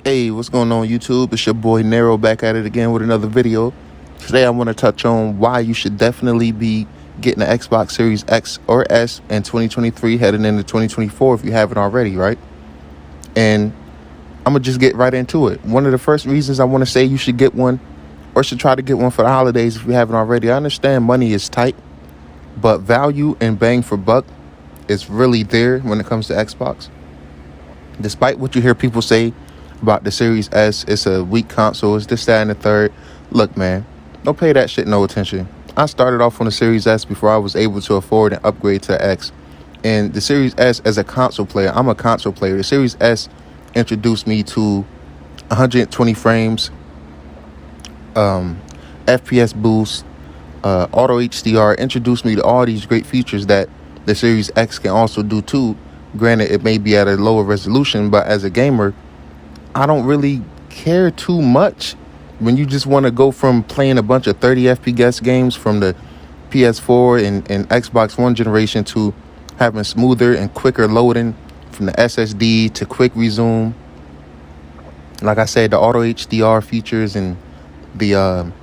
Hey, what's going on YouTube? It's your boy Nero back at it again with another video. Today I want to touch on why you should definitely be getting the Xbox Series X or S in 2023 heading into 2024 if you haven't already, right? And I'm going to just get right into it. One of the first reasons I want to say you should get one or should try to get one for the holidays if you haven't already. I understand money is tight, but value and bang for buck is really there when it comes to Xbox. Despite what you hear people say about the Series S, it's a weak console, it's this, that, and the third. Look, man, don't pay that shit no attention. I started off on the Series S before I was able to afford an upgrade to the X. And the Series S, as a console player, I'm a console player. The Series S introduced me to 120 frames, FPS boost, auto HDR, introduced me to all these great features that the Series X can also do too. Granted, it may be at a lower resolution, but as a gamer, I don't really care too much when you just want to go from playing a bunch of 30 FPS games from the PS4 and Xbox One generation to having smoother and quicker loading from the SSD to quick resume. Like I said, the auto HDR features and the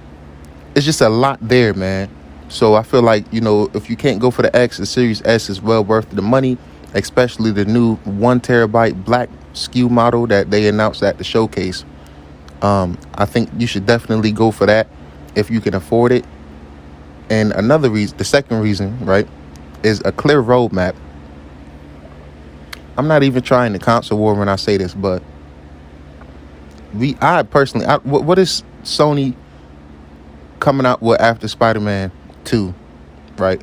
it's just a lot there, man. So I feel like, if you can't go for the X, the Series S is well worth the money, especially the new 1 terabyte black SKU model that they announced at the showcase. I think you should definitely go for that if you can afford it. And another reason, the second reason, right, is a clear roadmap. I'm not even trying to console war when I say this, but what is Sony coming out with after Spider-Man 2, right,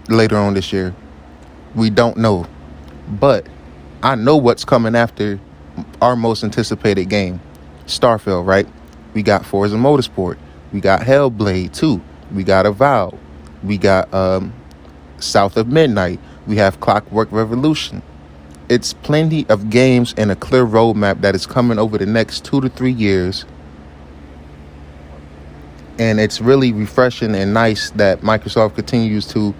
later on this year? We don't know, but I know what's coming after our most anticipated game, Starfield, right? We got Forza Motorsport, we got Hellblade 2, we got Avowed, we got South of Midnight, we have Clockwork Revolution. It's plenty of games and a clear roadmap that is coming over the next 2 to 3 years. And it's really refreshing and nice that Microsoft continues to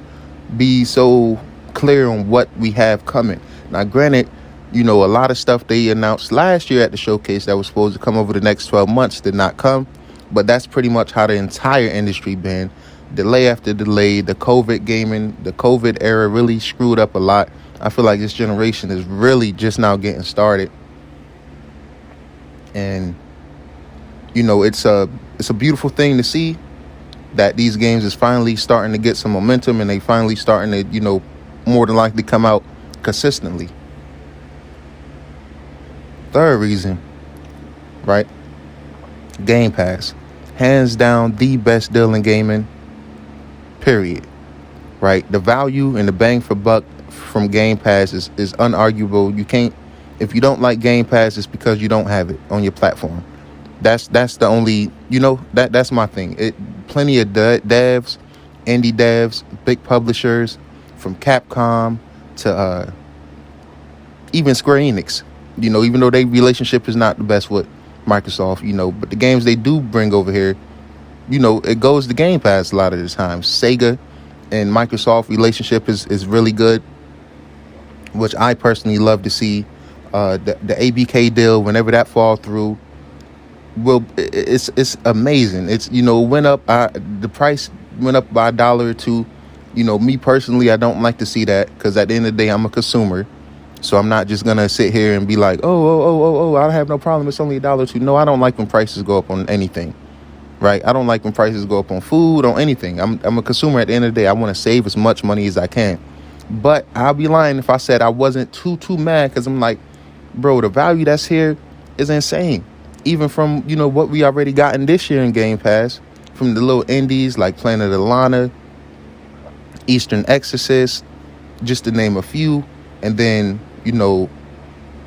be so clear on what we have coming. Now, granted, a lot of stuff they announced last year at the showcase that was supposed to come over the next 12 months did not come. But that's pretty much how the entire industry been. Delay after delay. The COVID era really screwed up a lot. I feel like this generation is really just now getting started. And, it's a beautiful thing to see that these games is finally starting to get some momentum and they finally starting to, more than likely come out consistently. Third reason, right? Game Pass. Hands down the best deal in gaming, period. Right? The value and the bang for buck from Game Pass is unarguable. You can't, if you don't like Game Pass, it's because you don't have it on your platform. That's the only, that's my thing. Plenty of devs, indie devs, big publishers, from Capcom to even Square Enix, even though their relationship is not the best with Microsoft, but the games they do bring over here, it goes to Game Pass a lot of the time. Sega and Microsoft relationship is really good, which I personally love to see. The ABK deal, whenever that fall through, it's amazing. It's went up. The price went up by $1 or $2. Me personally, I don't like to see that because at the end of the day, I'm a consumer. So I'm not just gonna sit here and be like, oh, I have no problem. It's only $1 or $2. No, I don't like when prices go up on anything, right? I don't like when prices go up on food, on anything. I'm a consumer at the end of the day. I want to save as much money as I can. But I'll be lying if I said I wasn't too mad because I'm like, bro, the value that's here is insane. Even from, what we already gotten this year in Game Pass, from the little indies like Planet of Lana, Eastern Exorcist, just to name a few. And then,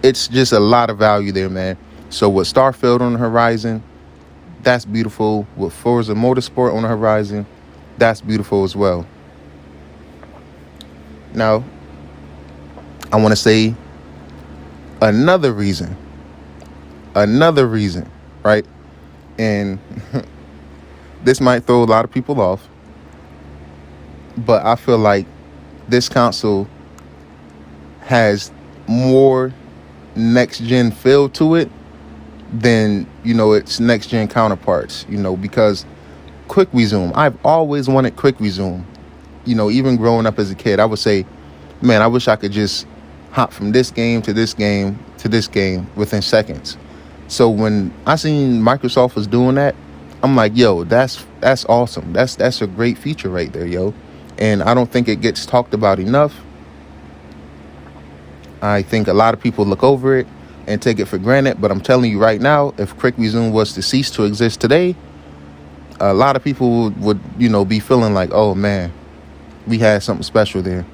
it's just a lot of value there, man. So with Starfield on the horizon, that's beautiful. With Forza Motorsport on the horizon, that's beautiful as well. Now, I want to say another reason, right? And this might throw a lot of people off, but I feel like this console has more next gen feel to it than, its next gen counterparts, because quick resume, I've always wanted quick resume. Even growing up as a kid, I would say, man, I wish I could just hop from this game to this game to this game within seconds. So when I seen Microsoft was doing that, I'm like, yo, that's awesome. That's a great feature right there, yo. And I don't think it gets talked about enough. I think a lot of people look over it and take it for granted, but I'm telling you right now, if Quick Resume was to cease to exist today, a lot of people would be feeling like, oh man, we had something special there,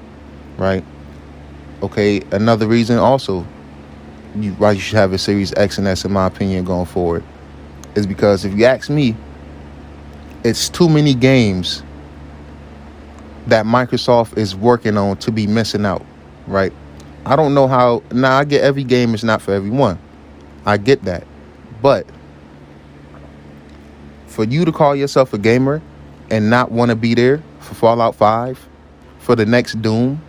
right? Okay, another reason also why you should have a Series X and S, in my opinion, going forward, is because if you ask me, it's too many games that Microsoft is working on to be missing out, right? I don't know how. Now, I get every game is not for everyone. I get that. But for you to call yourself a gamer and not want to be there for Fallout 5, for the next Doom,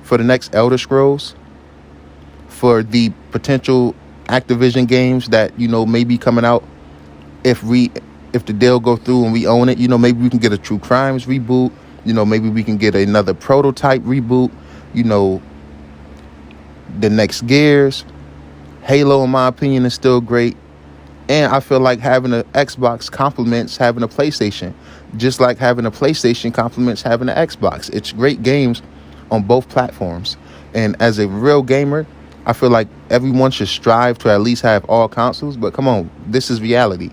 for the next Elder Scrolls, for the potential Activision games that, may be coming out, if the deal go through and we own it, maybe we can get a True Crimes reboot, maybe we can get another Prototype reboot, the next Gears. Halo, in my opinion, is still great. And I feel like having an Xbox complements having a PlayStation, just like having a PlayStation complements having an Xbox. It's great games on both platforms. And as a real gamer, I feel like everyone should strive to at least have all consoles. But come on, this is reality,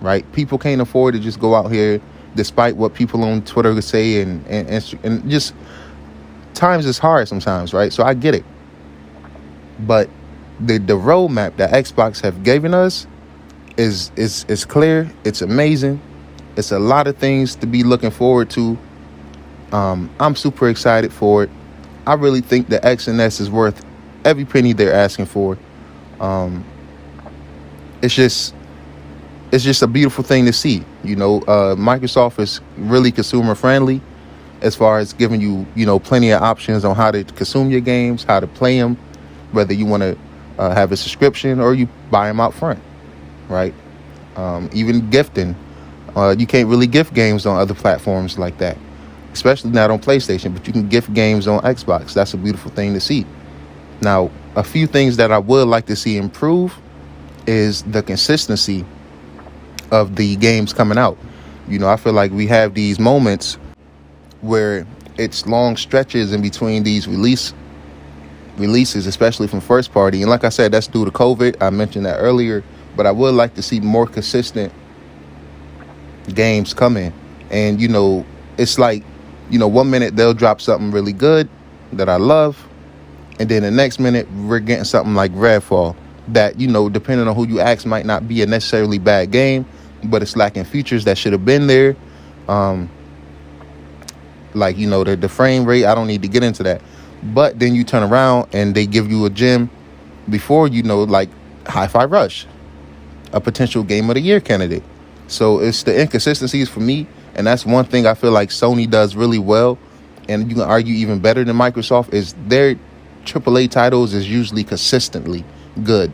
right? People can't afford to just go out here, despite what people on Twitter would say, and just times is hard sometimes, right? So I get it. But the roadmap that Xbox have given us is clear. It's amazing. It's a lot of things to be looking forward to. I'm super excited for it. I really think the X and S is worth every penny they're asking for. It's just a beautiful thing to see. Microsoft is really consumer friendly as far as giving you, plenty of options on how to consume your games, how to play them, whether you want to have a subscription or you buy them out front, right? Even gifting. You can't really gift games on other platforms like that, especially not on PlayStation, but you can gift games on Xbox. That's a beautiful thing to see. Now, a few things that I would like to see improve is the consistency of the games coming out. I feel like we have these moments where it's long stretches in between these releases, especially from first party. And like I said, that's due to COVID. I mentioned that earlier, but I would like to see more consistent games coming. And, it's like, 1 minute they'll drop something really good that I love. And then the next minute we're getting something like Redfall that, depending on who you ask, might not be a necessarily bad game, but it's lacking features that should have been there. Like, the frame rate, I don't need to get into that. But then you turn around and they give you a gem before, like Hi-Fi Rush, a potential Game of the Year candidate. So it's the inconsistencies for me. And that's one thing I feel like Sony does really well. And you can argue even better than Microsoft is their AAA titles is usually consistently good.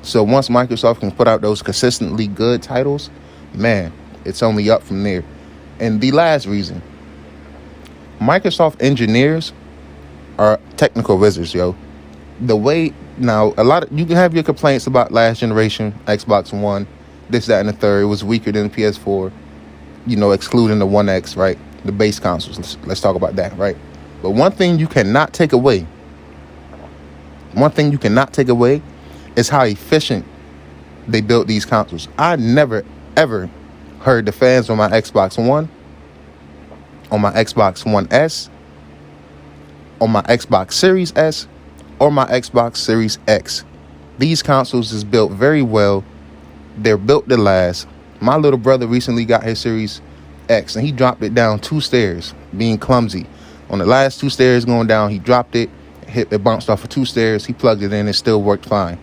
So once Microsoft can put out those consistently good titles, man, it's only up from there. And the last reason, Microsoft engineers are technical wizards, yo. The way now, you can have your complaints about last generation Xbox One, this, that, and the third. It was weaker than the PS4, excluding the One X, right? The base consoles. Let's talk about that, right? But one thing you cannot take away is how efficient they built these consoles. I never, ever heard the fans on my Xbox One, on my Xbox One S, on my Xbox Series S, or my Xbox Series X. These consoles is built very well. They're built to last. My little brother recently got his Series X, and he dropped it down 2 stairs, being clumsy. On the last 2 stairs going down, he dropped it, it bounced off of 2 stairs. He plugged it in, it still worked fine.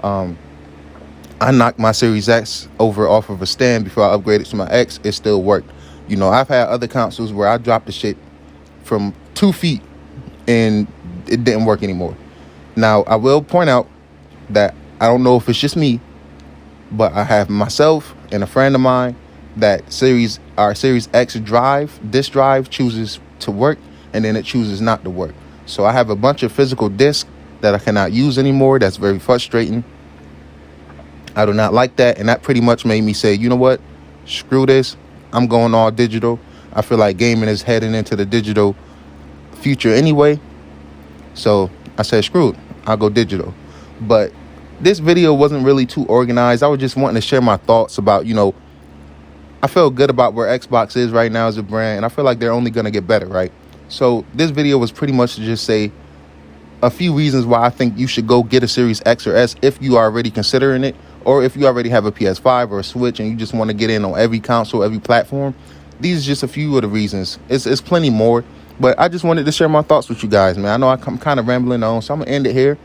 I knocked my Series X over off of a stand before I upgraded to my X. It still worked. I've had other consoles where I dropped the shit from 2 feet and it didn't work anymore. Now, I will point out that I don't know if it's just me, But I have myself and a friend of mine that our Series X disk drive chooses to work, and then it chooses not to work. So I have a bunch of physical discs that I cannot use anymore. That's very frustrating. I do not like that, and that pretty much made me say, you know what? Screw this. I'm going all digital. I feel like gaming is heading into the digital future anyway. So I said, screw it. I'll go digital. But this video wasn't really too organized. I was just wanting to share my thoughts about, I feel good about where Xbox is right now as a brand, and I feel like they're only going to get better, right? So this video was pretty much to just say a few reasons why I think you should go get a Series X or S if you are already considering it, or if you already have a PS5 or a Switch and you just want to get in on every console, every platform. These are just a few of the reasons. It's plenty more, but I just wanted to share my thoughts with you guys, man. I know I'm kind of rambling on, so I'm going to end it here.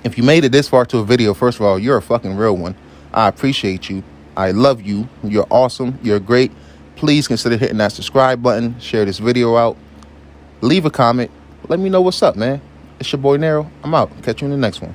If you made it this far to a video, first of all, you're a fucking real one. I appreciate you. I love you. You're awesome. You're great. Please consider hitting that subscribe button. Share this video out. Leave a comment. Let me know what's up, man. It's your boy Nero. I'm out. Catch you in the next one.